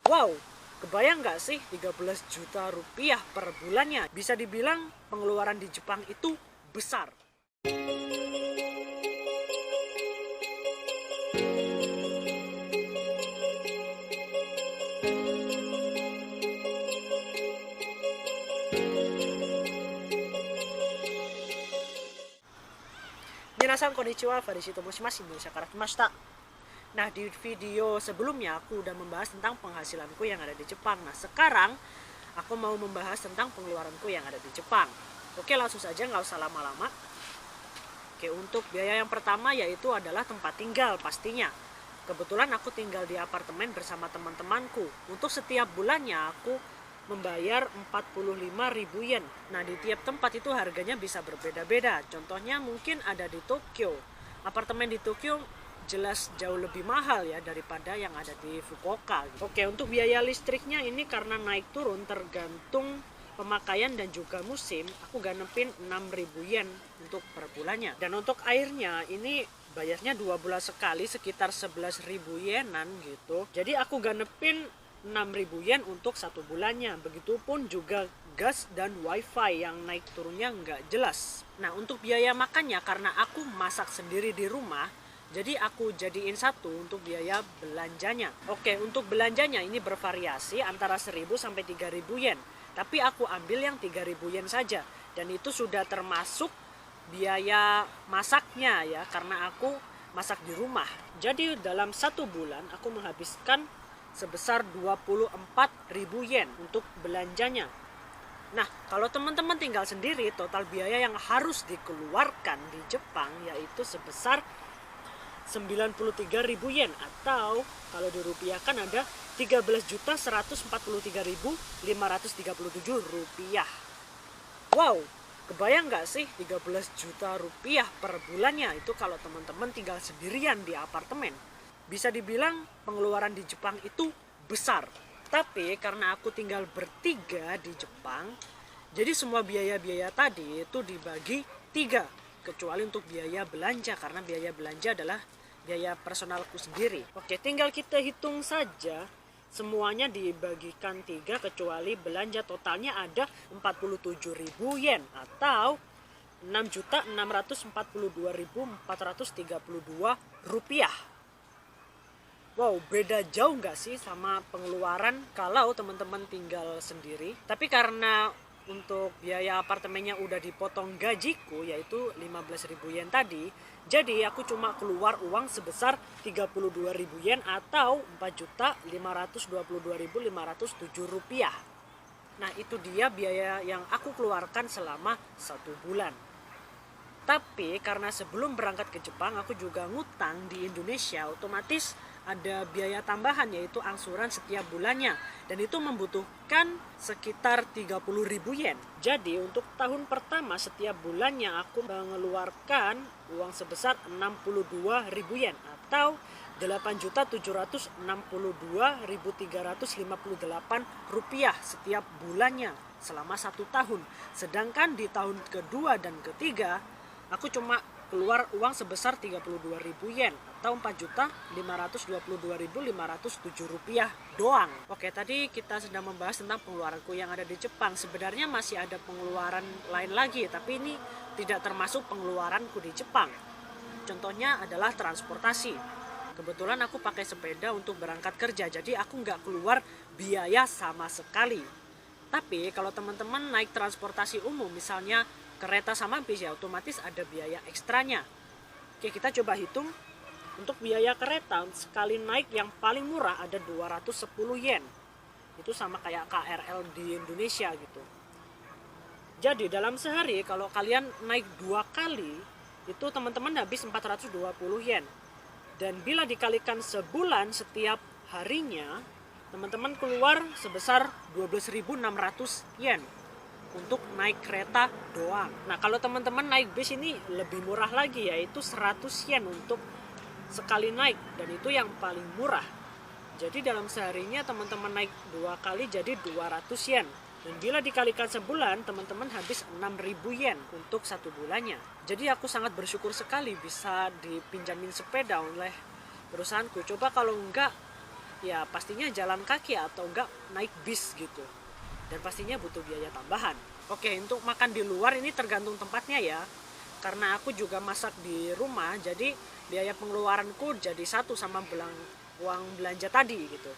Wow, kebayang nggak sih 13 juta rupiah per bulannya? Bisa dibilang pengeluaran di Jepang itu besar. Minasan konnichiwa, Farishi Tomoshimasu, Indonesia Karakimashita. Nah, di video sebelumnya aku udah membahas tentang penghasilanku yang ada di Jepang. Nah, sekarang aku mau membahas tentang pengeluaranku yang ada di Jepang. Oke, langsung saja, nggak usah lama-lama. Oke, untuk biaya yang pertama yaitu adalah tempat tinggal pastinya. Kebetulan aku tinggal di apartemen bersama teman-temanku. Untuk setiap bulannya aku membayar 45.000 yen. Nah, di tiap tempat itu harganya bisa berbeda-beda. Contohnya mungkin ada di Tokyo. Apartemen di Tokyo jelas jauh lebih mahal ya daripada yang ada di Fukuoka. Oke, untuk biaya listriknya ini karena naik turun tergantung pemakaian dan juga musim, aku ganepin 6.000 yen untuk per bulannya. Dan untuk airnya ini bayarnya 2 bulan sekali sekitar 11.000 yenan gitu. Jadi aku ganepin 6.000 yen untuk 1 bulannya. Begitupun juga gas dan wifi yang naik turunnya nggak jelas. Nah, untuk biaya makannya karena aku masak sendiri di rumah, jadi aku jadiin satu untuk biaya belanjanya. Oke, untuk belanjanya ini bervariasi antara 1.000 sampai 3.000 yen. Tapi aku ambil yang 3.000 yen saja. Dan itu sudah termasuk biaya masaknya ya, karena aku masak di rumah. Jadi dalam 1 bulan aku menghabiskan sebesar 24.000 yen untuk belanjanya. Nah, kalau teman-teman tinggal sendiri, total biaya yang harus dikeluarkan di Jepang yaitu sebesar 93.000 yen, atau kalau dirupiahkan ada 13.143.537 rupiah. Wow, kebayang nggak sih 13 juta rupiah per bulannya itu kalau teman-teman tinggal sendirian di apartemen? Bisa dibilang pengeluaran di Jepang itu besar. Tapi karena aku tinggal bertiga di Jepang, jadi semua biaya-biaya tadi itu dibagi 3. Kecuali untuk biaya belanja, karena biaya belanja adalah biaya personalku sendiri. Oke, tinggal kita hitung saja. Semuanya dibagikan 3 kecuali belanja, totalnya ada 47.000 yen atau 6.642.432 rupiah. Wow, beda jauh nggak sih sama pengeluaran kalau teman-teman tinggal sendiri? Tapi karena untuk biaya apartemennya udah dipotong gajiku yaitu 15.000 yen tadi, jadi aku cuma keluar uang sebesar 32.000 yen atau 4.522.507 rupiah. Nah, itu dia biaya yang aku keluarkan selama 1 bulan. Tapi karena sebelum berangkat ke Jepang aku juga ngutang di Indonesia, otomatis ada biaya tambahan yaitu angsuran setiap bulannya, dan itu membutuhkan sekitar 30.000 yen. Jadi untuk tahun pertama setiap bulannya aku mengeluarkan uang sebesar 62.000 yen atau 8.762.358 rupiah setiap bulannya selama 1 tahun. Sedangkan di tahun kedua dan ketiga aku cuma keluar uang sebesar 32.000 yen atau 4.522.507 rupiah doang. Oke, tadi kita sedang membahas tentang pengeluaranku yang ada di Jepang. Sebenarnya masih ada pengeluaran lain lagi, tapi ini tidak termasuk pengeluaranku di Jepang. Contohnya adalah transportasi. Kebetulan aku pakai sepeda untuk berangkat kerja, jadi aku nggak keluar biaya sama sekali. Tapi kalau teman-teman naik transportasi umum, misalnya kereta sama bis, ya otomatis ada biaya ekstranya. Oke, kita coba hitung. Untuk biaya kereta sekali naik yang paling murah ada 210 yen. Itu sama kayak KRL di Indonesia gitu. Jadi dalam sehari kalau kalian naik 2 kali, itu teman-teman habis 420 yen. Dan bila dikalikan sebulan setiap harinya, teman-teman keluar sebesar 12.600 yen untuk naik kereta doang. Nah, kalau teman-teman naik bis ini lebih murah lagi, yaitu 100 yen untuk sekali naik, dan itu yang paling murah. Jadi dalam seharinya teman-teman naik 2 kali jadi 200 yen. Dan bila dikalikan sebulan, teman-teman habis 6.000 yen untuk 1 bulannya. Jadi aku sangat bersyukur sekali bisa dipinjamin sepeda oleh perusahaanku. Coba kalau enggak, ya pastinya jalan kaki atau enggak naik bis gitu. Dan pastinya butuh biaya tambahan. Oke, untuk makan di luar ini tergantung tempatnya ya. Karena aku juga masak di rumah, jadi biaya pengeluaranku jadi satu sama uang belanja tadi gitu.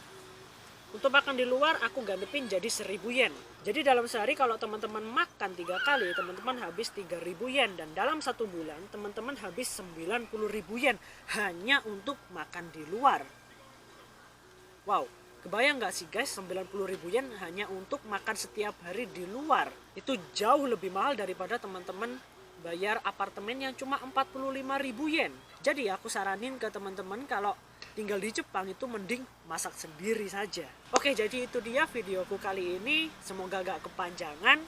Untuk makan di luar aku gantepin jadi 1.000 yen. Jadi dalam sehari kalau teman-teman makan 3 kali, teman-teman habis 3.000 yen. Dan dalam 1 bulan teman-teman habis 90.000 yen hanya untuk makan di luar. Wow, kebayang nggak sih guys, 90.000 yen hanya untuk makan setiap hari di luar. Itu jauh lebih mahal daripada teman-teman bayar apartemen yang cuma 45.000 yen. Jadi aku saranin ke teman-teman kalau tinggal di Jepang itu mending masak sendiri saja. Oke, jadi itu dia videoku kali ini. Semoga gak kepanjangan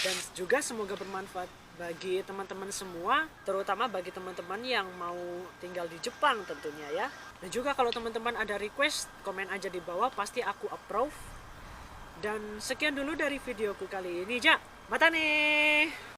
dan juga semoga bermanfaat bagi teman-teman semua, terutama bagi teman-teman yang mau tinggal di Jepang tentunya ya. Dan juga kalau teman-teman ada request, komen aja di bawah, pasti aku approve. Dan sekian dulu dari videoku kali ini, ja. Mata nih.